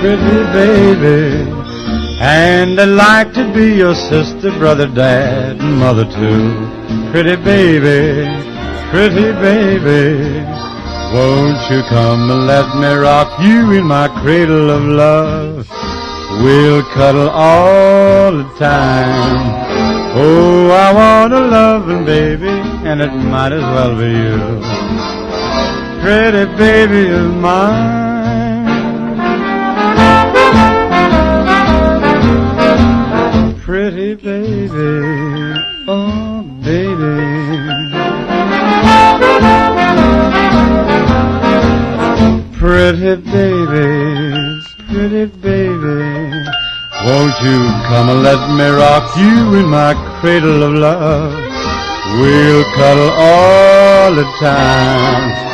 pretty baby. And I'd like to be your sister, brother, dad, and mother too. Pretty baby, pretty baby. Won't you come and let me rock you in my cradle of love? We'll cuddle all the time. Oh, I want a loving baby, and it might as well be you. Pretty baby of mine. Pretty baby, oh baby. Pretty baby, won't you come and let me rock you in my cradle of love? We'll cuddle all the time.